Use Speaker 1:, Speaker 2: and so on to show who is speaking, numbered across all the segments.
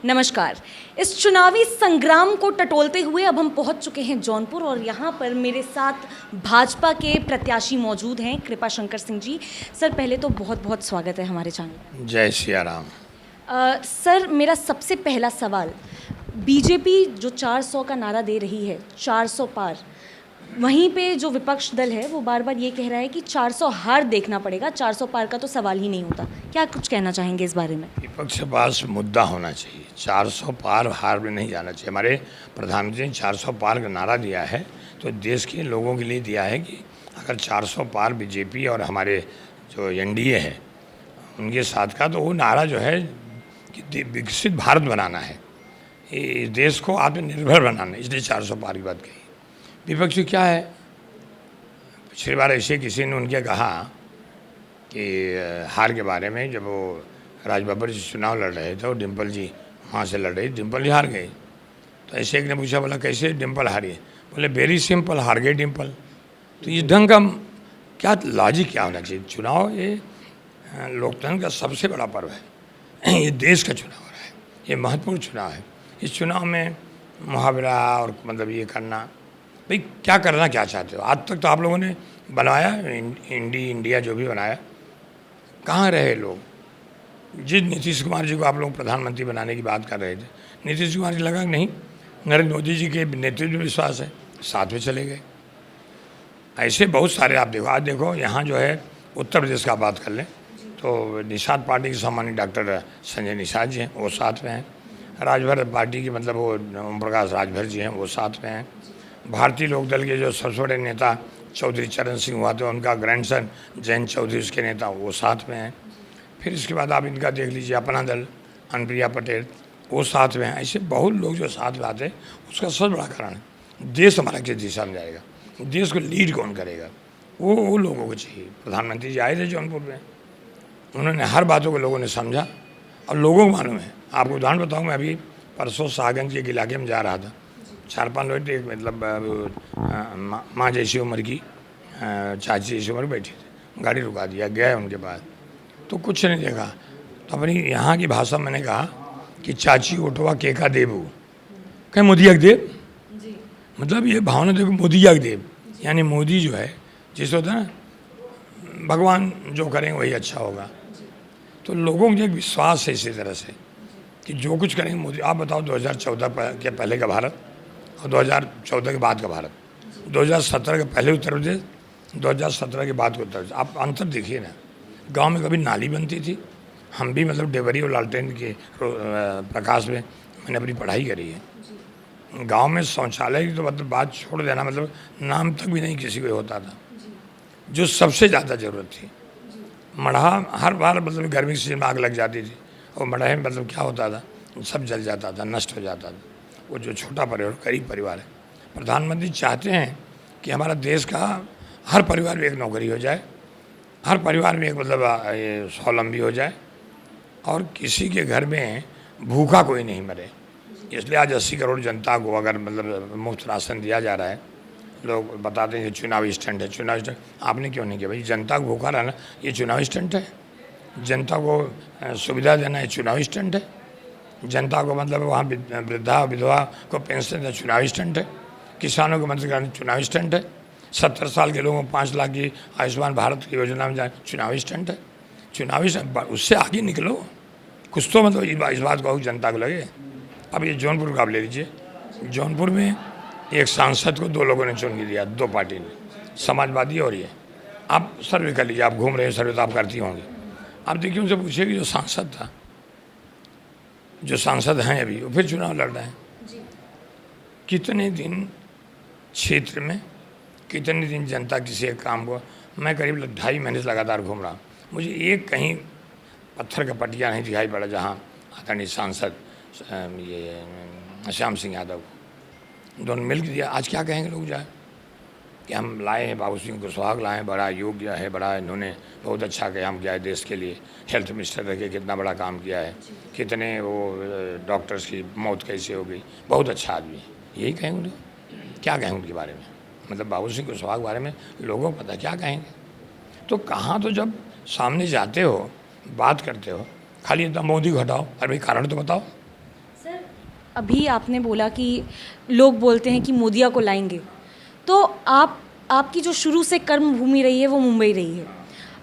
Speaker 1: नमस्कार। इस चुनावी संग्राम को टटोलते हुए अब हम पहुंच चुके हैं जौनपुर और यहाँ पर मेरे साथ भाजपा के प्रत्याशी मौजूद हैं, कृपा शंकर सिंह जी। सर, पहले तो बहुत बहुत स्वागत है हमारे चैनल।
Speaker 2: जय सिया राम।
Speaker 1: सर, मेरा सबसे पहला सवाल, बीजेपी जो 400 का नारा दे रही है, 400 पार, वहीं पे जो विपक्ष दल है वो बार बार ये कह रहा है कि 400 हार देखना पड़ेगा, 400 पार का तो सवाल ही नहीं होता। क्या कुछ कहना चाहेंगे इस बारे में?
Speaker 2: विपक्ष के पास मुद्दा होना चाहिए, 400 पार हार में नहीं जाना चाहिए। हमारे प्रधानमंत्री ने 400 पार का नारा दिया है तो देश के लोगों के लिए दिया है कि अगर 400 पार बीजेपी और हमारे जो एनडीए है उनके साथ का, तो वो नारा जो है कि विकसित भारत बनाना है, इस देश को आत्मनिर्भर बनाना है, इसलिए 400 पार की बात कही। विपक्ष क्या है, पिछली बार ऐसे किसी ने उनके कहा कि हार के बारे में, जब वो राजबब्बर से चुनाव लड़ रहे थे और डिम्पल जी वहाँ से लड़ रही, डिम्पल जी हार गई। तो ऐसे एक ने पूछा, बोला कैसे डिम्पल हारी? बोले वेरी सिंपल, हार गई डिम्पल। तो इस ढंग का क्या लॉजिक क्या होना चाहिए? चुनाव ये लोकतंत्र का सबसे बड़ा पर्व है, ये देश का चुनाव है, ये महत्वपूर्ण चुनाव है। इस चुनाव में मुहावरा और मतलब ये करना, भाई क्या करना क्या चाहते हो? आज तक तो आप लोगों ने बनाया इंडिया जो भी बनाया, कहाँ रहे लोग? जिस नीतीश कुमार जी को आप लोग प्रधानमंत्री बनाने की बात कर रहे थे, नीतीश कुमार जी लगा नहीं, नरेंद्र मोदी जी के नेतृत्व में विश्वास है, साथ में चले गए। ऐसे बहुत सारे आप देखो, आज देखो यहाँ जो है उत्तर प्रदेश का बात कर लें तो निषाद पार्टी के सम्मानित डॉक्टर संजय निषाद जी हैं, वो साथ में हैं। राजभर पार्टी के मतलब वो ओम प्रकाश राजभर जी हैं, वो साथ में हैं। भारतीय लोकदल के जो सबसे बड़े नेता चौधरी चरण सिंह हुआ थे, उनका ग्रैंडसन जयंत चौधरी उसके नेता, वो साथ में हैं। फिर इसके बाद आप इनका देख लीजिए, अपना दल अनुप्रिया पटेल, वो साथ में हैं। ऐसे बहुत लोग जो साथ में आते हैं, उसका सबसे बड़ा कारण है देश हमारा किस दिशा में जाएगा, देश को लीड कौन करेगा, वो लोगों को चाहिए। प्रधानमंत्री जी आए थे जौनपुर में, उन्होंने हर बातों को लोगों ने समझा और लोगों को मालूम है। आपको उदाहरण बताऊँ, मैं अभी परसों साहगंज के इलाके में जा रहा था, 4-5 लोग थे, मतलब माँ जैसी उम्र की, चाची जैसी उम्र बैठी थी, गाड़ी रुका दिया, गए उनके पास तो कुछ नहीं देखा, तो अपनी यहाँ की भाषा मैंने कहा कि चाची ओटवा केका देबू, कहीं मोदी देव, मतलब ये भावना देखो, मोदी देव यानी मोदी जो है, जिस होता है ना भगवान जो करेंगे वही अच्छा होगा। तो लोगों को एक विश्वास है इसी तरह से कि जो कुछ करेंगे मोदी। आप बताओ 2014 के पहले का भारत और 2014 के बाद का भारत, 2017 के पहले उत्तर प्रदेश, 2017 के बाद का उत्तर प्रदेश, आप अंतर देखिए ना। गांव में कभी नाली बनती थी, हम भी मतलब डेबरी और लालटेन के प्रकाश में मैंने अपनी पढ़ाई करी है। गांव में शौचालय की तो मतलब बात छोड़ देना, मतलब नाम तक भी नहीं किसी को होता था। जो सबसे ज़्यादा ज़रूरत थी, मढ़ा हर बार मतलब गर्मी के सीजन में आग लग जाती थी और मढ़े में मतलब क्या होता था, सब जल जाता था, नष्ट हो जाता था। वो जो छोटा परिवार, गरीब परिवार है, प्रधानमंत्री चाहते हैं कि हमारा देश का हर परिवार में एक नौकरी हो जाए, हर परिवार में एक मतलब ये स्वावलंबी हो जाए और किसी के घर में भूखा कोई नहीं मरे। इसलिए आज 80 करोड़ जनता को अगर मतलब मुफ्त राशन दिया जा रहा है। लोग बताते हैं कि चुनावी स्टंट है, चुनावी स्टंट आपने क्यों नहीं किया? भाई जनता को भूखा रहना ये चुनावी स्टंट है, जनता को सुविधा देना ये चुनावी स्टंट है, जनता को मतलब वहाँ वृद्धा विधवा को पेंशन देना चुनावी स्टंट है, किसानों को मदद करना चुनावी स्टंट है, 70 साल के लोगों को 5 लाख की आयुष्मान भारत की योजना में जाए चुनावी स्टंट है। चुनावी उससे आगे निकलो, कुछ तो मतलब इस बात को जनता को लगे। अब ये जौनपुर का आप ले लीजिए, जौनपुर में एक सांसद को 2 लोगों ने चुन के दिया, 2 पार्टी ने, समाजवादी और ये। आप सर्वे कर लीजिए, आप घूम रहे हैं, सर्वे तो आप करती होंगी। आप देखिए, उनसे पूछिए कि जो सांसद था, जो सांसद हैं अभी, वो फिर चुनाव लड़ रहे हैं, कितने दिन क्षेत्र में, कितने दिन जनता किसी एक काम को, मैं करीब 2.5 महीने से लगातार घूम रहा हूँ, मुझे एक कहीं पत्थर का पटिया नहीं दिखाई पड़ा जहाँ आदरणीय सांसद ये श्याम सिंह यादव को दोनों मिल के दिया। आज क्या कहेंगे लोग जाए कि हम लाए हैं बाबू सिंह कुशवाहा लाए हैं, बड़ा योग्य है, बड़ा इन्होंने बहुत अच्छा काम किया है देश के लिए, हेल्थ मिनिस्टर रह के कितना बड़ा काम किया है, कितने वो डॉक्टर्स की मौत कैसे हो गई, बहुत अच्छा आदमी है, यही कहेंगे लोग? क्या कहेंगे उनके बारे में? मतलब बाबू सिंह कुशवाहा के बारे में लोगों को पता क्या कहेंगे? तो कहाँ तो जब सामने जाते हो, बात करते हो, खाली इतना मोदी घटाओ, अरे भाई कारण तो बताओ।
Speaker 1: अभी आपने बोला कि लोग बोलते हैं कि मोदिया को लाएंगे, तो आपकी जो शुरू से कर्म भूमि रही है वो मुंबई रही है।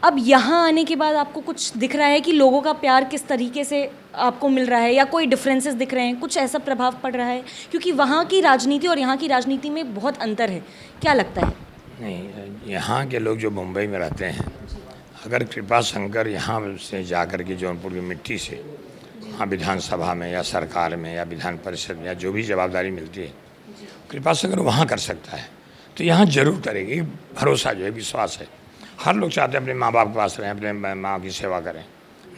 Speaker 1: अब यहाँ आने के बाद आपको कुछ दिख रहा है कि लोगों का प्यार किस तरीके से आपको मिल रहा है, या कोई डिफरेंसेस दिख रहे हैं, कुछ ऐसा प्रभाव पड़ रहा है? क्योंकि वहाँ की राजनीति और यहाँ की राजनीति में बहुत अंतर है, क्या लगता है?
Speaker 2: नहीं, यहाँ के लोग जो मुंबई में रहते हैं, अगर कृपा शंकर यहाँ से जा कर के जौनपुर की मिट्टी से वहाँ विधानसभा में या सरकार में या विधान परिषद में या जो भी जवाबदारी मिलती है, कृपा शंकर वहाँ कर सकता है तो यहाँ जरूर करेगी। भरोसा जो है, विश्वास है। हर लोग चाहते हैं अपने माँ बाप के पास रहें, अपने माँ की सेवा करें,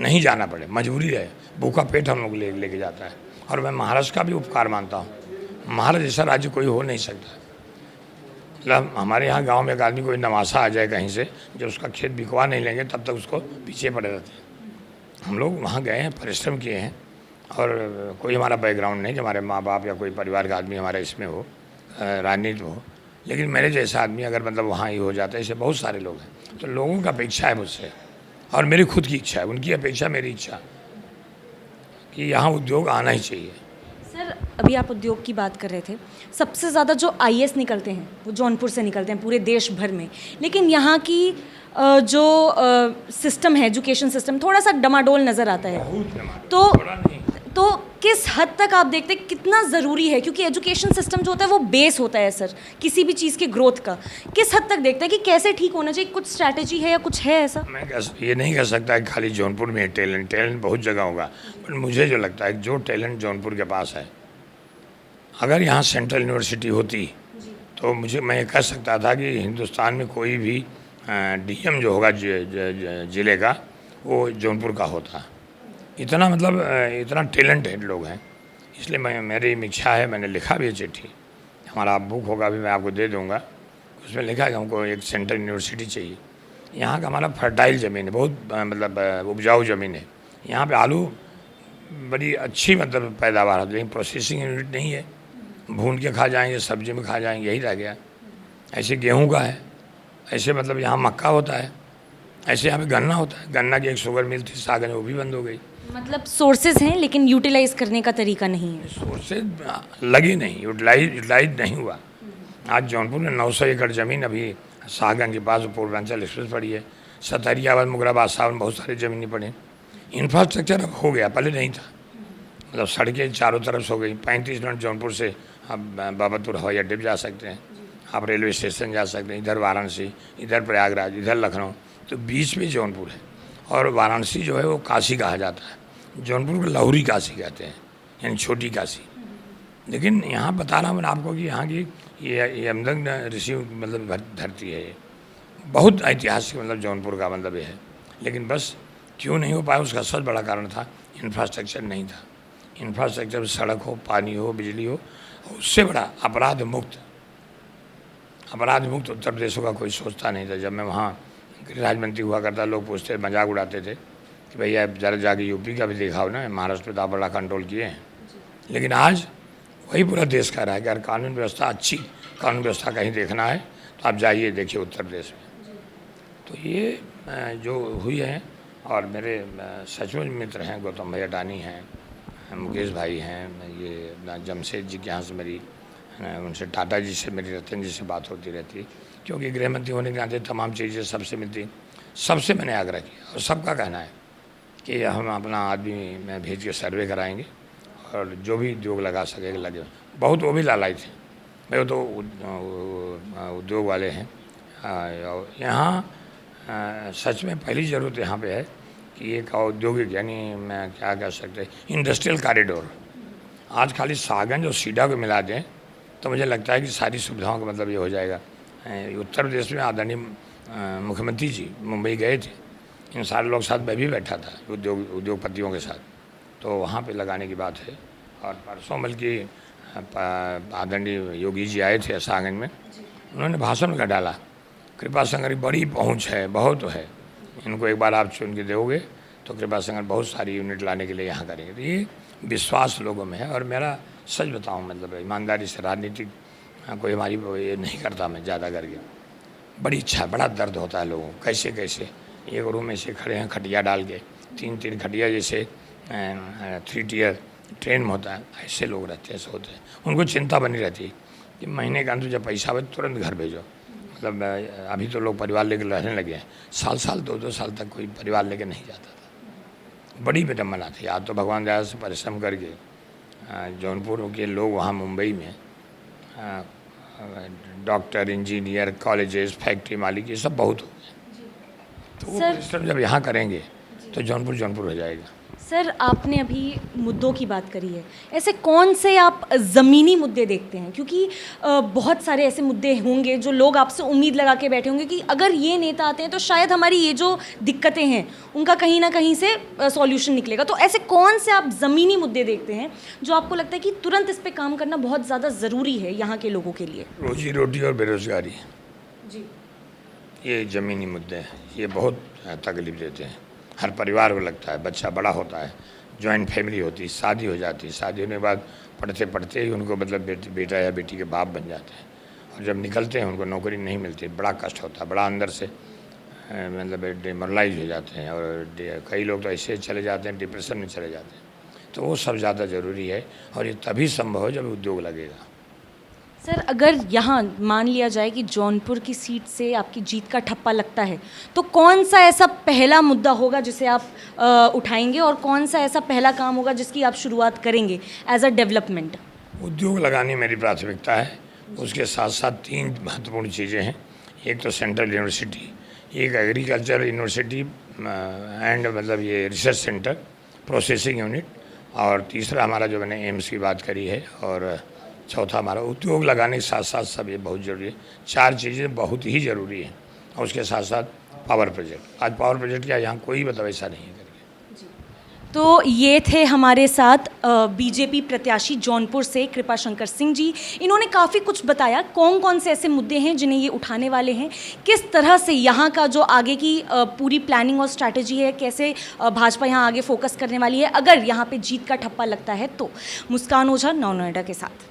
Speaker 2: नहीं जाना पड़े, मजबूरी है, भूखा पेट हम लोग लेके जाता है। और मैं महाराष्ट्र का भी उपकार मानता हूँ। महाराष्ट्र जैसा राज्य कोई हो नहीं सकता। मतलब हमारे यहाँ गांव में एक आदमी कोई नवासा आ जाए कहीं से, जब उसका खेत बिकवा नहीं लेंगे तब तक उसको पीछे पड़े रहते हैं। हम लोग वहाँ गए हैं, परिश्रम किए हैं, और कोई हमारा बैकग्राउंड नहीं कि हमारे माँ बाप या कोई परिवार का आदमी हमारे इसमें हो, राजनीति हो, लेकिन मेरे जैसा आदमी अगर मतलब वहाँ ही हो जाता है, ऐसे बहुत सारे लोग हैं। तो लोगों का अपेक्षा है मुझसे, और मेरी खुद की इच्छा है, उनकी अपेक्षा मेरी इच्छा, कि यहाँ उद्योग आना ही चाहिए।
Speaker 1: सर, अभी आप उद्योग की बात कर रहे थे। सबसे ज़्यादा जो आईएएस निकलते हैं वो जौनपुर से निकलते हैं पूरे देश भर में, लेकिन यहाँ की जो सिस्टम है, एजुकेशन सिस्टम, थोड़ा सा डमाडोल नज़र आता है। तो किस हद तक आप देखते हैं कितना ज़रूरी है, क्योंकि एजुकेशन सिस्टम जो होता है वो बेस होता है सर किसी भी चीज़ के ग्रोथ का, किस हद तक देखते हैं कि कैसे ठीक होना चाहिए? कुछ स्ट्रैटेजी है या कुछ है ऐसा?
Speaker 2: मैं ये नहीं कह सकता कि खाली जौनपुर में टैलेंट बहुत जगह होगा, पर मुझे जो लगता है जो टैलेंट जौनपुर के पास है, अगर यहाँ सेंट्रल यूनिवर्सिटी होती तो मैं ये कह सकता था कि हिंदुस्तान में कोई भी डीएम जो होगा ज़िले का, वो जौनपुर का होता। इतना मतलब इतना टैलेंटेड लोग हैं। इसलिए मेरी इच्छा है, मैंने लिखा भी है चिट्ठी, हमारा बुक होगा भी मैं आपको दे दूंगा, उसमें लिखा है कि हमको एक सेंट्रल यूनिवर्सिटी चाहिए। यहाँ का हमारा फर्टाइल ज़मीन है, बहुत मतलब उपजाऊ ज़मीन है। यहाँ पे आलू बड़ी अच्छी मतलब पैदावार होती है, लेकिन प्रोसेसिंग यूनिट नहीं है। भून के खा जाएंगे, सब्जी में खा जाएंगे, यही रह गया। ऐसे गेहूँ का है, ऐसे मतलब यहाँ मक्का होता है, ऐसे यहाँ पे गन्ना होता है। गन्ना की एक शुगर मिल थी सागन, वो भी बंद हो गई।
Speaker 1: मतलब सोर्सेज हैं लेकिन यूटिलाइज करने का तरीका नहीं है।
Speaker 2: सोर्सेज लगी नहीं, यूटिलाइज नहीं हुआ। आज जौनपुर में 900 एकड़ ज़मीन अभी सागन के पास पूर्वांचल एक्सप्रेस पड़ी है। सतरियाबाद, मुगराबाद साहब में बहुत सारी ज़मीनें पड़ी। इंफ्रास्ट्रक्चर अब हो गया, पहले नहीं था। मतलब सड़कें चारों तरफ से हो गई। 35 मिनट जौनपुर से आप बाबतपुर हवाई अड्डे पर जा सकते हैं, आप रेलवे स्टेशन जा सकते हैं, इधर वाराणसी, इधर प्रयागराज, इधर लखनऊ, तो बीच में जौनपुर है। और वाराणसी जो है वो काशी कहा जाता है, जौनपुर को लाहौरी काशी कहते हैं, यानी छोटी काशी। लेकिन यहाँ बता रहा हूँ मैं आपको कि यहाँ की ये यमदग्न ऋषि मतलब धरती है, ये बहुत ऐतिहासिक मतलब जौनपुर का मतलब ये है। लेकिन बस क्यों नहीं हो पाया, उसका सबसे बड़ा कारण था इंफ्रास्ट्रक्चर नहीं था। इंफ्रास्ट्रक्चर, सड़क हो, पानी हो, बिजली हो, उससे बड़ा अपराध मुक्त उत्तर प्रदेशों का कोई सोचता नहीं था। जब मैं वहाँ गृह मंत्री हुआ करता, लोग पूछते, मजाक उड़ाते थे कि भैया ज़रा जाके यूपी का भी दिखाओ ना, महाराष्ट्र पे तो बड़ा कंट्रोल किए हैं। लेकिन आज वही पूरा देश कह रहा है कि अगर कानून व्यवस्था, अच्छी कानून व्यवस्था कहीं देखना है तो आप जाइए, देखिए उत्तर प्रदेश में। तो ये जो हुई है, और मेरे सचमुच मित्र हैं, गौतम भैया अडानी हैं, मुकेश भाई हैं, ये जमशेद जी के यहाँ से मेरी, उनसे टाटा जी से मेरी, रतन जी से बात होती रहती, क्योंकि गृह मंत्री होने के नाते तमाम चीज़ें सबसे मिलती। सबसे मैंने आग्रह किया, और सबका कहना है कि हम अपना आदमी में भेज के सर्वे कराएंगे, और जो भी उद्योग लगा सके लगे। बहुत वो भी लालाई थे भाई, वो तो उद्योग वाले हैं। यहाँ सच में पहली ज़रूरत यहाँ पे है कि एक औद्योगिक, यानी मैं क्या कह सकते, इंडस्ट्रियल कॉरिडोर। आज खाली सागंज और सीडा को मिला दें तो मुझे लगता है कि सारी सुविधाओं का मतलब ये हो जाएगा। उत्तर प्रदेश में आदरणीय मुख्यमंत्री जी मुंबई गए थे, इन सारे लोग साथ मैं भी बैठा था उद्योगपतियों के साथ, तो वहाँ पे लगाने की बात है। और परसों बल्कि आदरणीय योगी जी आए थे सागंज में, उन्होंने भाषण का डाला, कृपा शंकर की बड़ी पहुँच है, बहुत है, इनको एक बार आप चुन के दोगे तो कृपा शंकर बहुत सारी यूनिट लाने के लिए यहाँ करेंगे। तो ये विश्वास लोगों में है। और मेरा सच बताऊँ, मतलब ईमानदारी से, राजनीतिक कोई हमारी ये नहीं करता, मैं ज़्यादा करके, बड़ी इच्छा, बड़ा दर्द होता है लोगों को। कैसे एक रूम में से खड़े हैं, खटिया डाल के, तीन खटिया जैसे 3 टियर ट्रेन में होता है, ऐसे लोग रहते हैं, ऐसे होते हैं। उनको चिंता बनी रहती है कि महीने का अंत जब पैसा आवे तुरंत घर भेजो। मतलब अभी तो लोग परिवार लेकर रहने लगे हैं, साल साल 2-2 साल तक कोई परिवार लेकर नहीं जाता था। बड़ी विडम्बना थी। आज तो भगवान दया से परिश्रम करके जौनपुर के लोग वहाँ मुंबई में डॉक्टर, इंजीनियर, कॉलेजेस, फैक्ट्री मालिक, ये सब बहुत हो गए। तो वो परिश्रम जब यहाँ करेंगे तो जौनपुर जौनपुर हो जाएगा।
Speaker 1: सर, आपने अभी मुद्दों की बात करी है, ऐसे कौन से आप ज़मीनी मुद्दे देखते हैं? क्योंकि बहुत सारे ऐसे मुद्दे होंगे जो लोग आपसे उम्मीद लगा के बैठे होंगे कि अगर ये नेता आते हैं तो शायद हमारी ये जो दिक्कतें हैं उनका कहीं ना कहीं से सॉल्यूशन निकलेगा। तो ऐसे कौन से आप ज़मीनी मुद्दे देखते हैं जो आपको लगता है कि तुरंत इस पर काम करना बहुत ज़्यादा ज़रूरी है यहाँ के लोगों के लिए?
Speaker 2: रोजी रोटी और बेरोज़गारी
Speaker 1: जी,
Speaker 2: ये ज़मीनी मुद्दे हैं, ये बहुत तकलीफ देते हैं। हर परिवार को लगता है, बच्चा बड़ा होता है, जॉइंट फैमिली होती है, शादी हो जाती है, शादी होने के बाद पढ़ते पढ़ते ही उनको मतलब बेटा या बेटी के बाप बन जाते हैं, और जब निकलते हैं उनको नौकरी नहीं मिलती, बड़ा कष्ट होता है, बड़ा अंदर से मतलब डिमोरलाइज हो जाते हैं, और कई लोग तो ऐसे चले जाते हैं, डिप्रेशन में चले जाते हैं। तो वो सब ज़्यादा ज़रूरी है, और ये तभी संभव है जब उद्योग लगेगा।
Speaker 1: सर, अगर यहाँ मान लिया जाए कि जौनपुर की सीट से आपकी जीत का ठप्पा लगता है तो कौन सा ऐसा पहला मुद्दा होगा जिसे आप उठाएंगे, और कौन सा ऐसा पहला काम होगा जिसकी आप शुरुआत करेंगे एज अ डेवलपमेंट?
Speaker 2: उद्योग लगानी मेरी प्राथमिकता है। उसके साथ साथ 3 महत्वपूर्ण चीज़ें हैं। एक तो सेंट्रल यूनिवर्सिटी, एक एग्रीकल्चर यूनिवर्सिटी एंड मतलब ये रिसर्च सेंटर, प्रोसेसिंग यूनिट, और तीसरा हमारा जो मैंने एम्स की बात करी है, और चौथा हमारा उद्योग लगाने के साथ साथ सब ये बहुत ज़रूरी है। 4 चीज़ें बहुत ही ज़रूरी हैं, और उसके साथ साथ पावर प्रोजेक्ट। आज पावर प्रोजेक्ट क्या यहाँ कोई मतलब ऐसा नहीं है करके।
Speaker 1: तो ये थे हमारे साथ बीजेपी प्रत्याशी जौनपुर से कृपाशंकर सिंह जी। इन्होंने काफ़ी कुछ बताया कौन कौन से ऐसे मुद्दे हैं जिन्हें ये उठाने वाले हैं, किस तरह से यहाँ का जो आगे की पूरी प्लानिंग और स्ट्रैटेजी है, कैसे भाजपा यहाँ आगे फोकस करने वाली है अगर यहाँ पे जीत का ठप्पा लगता है तो। मुस्कान ओझा, नौ नोएडा के साथ।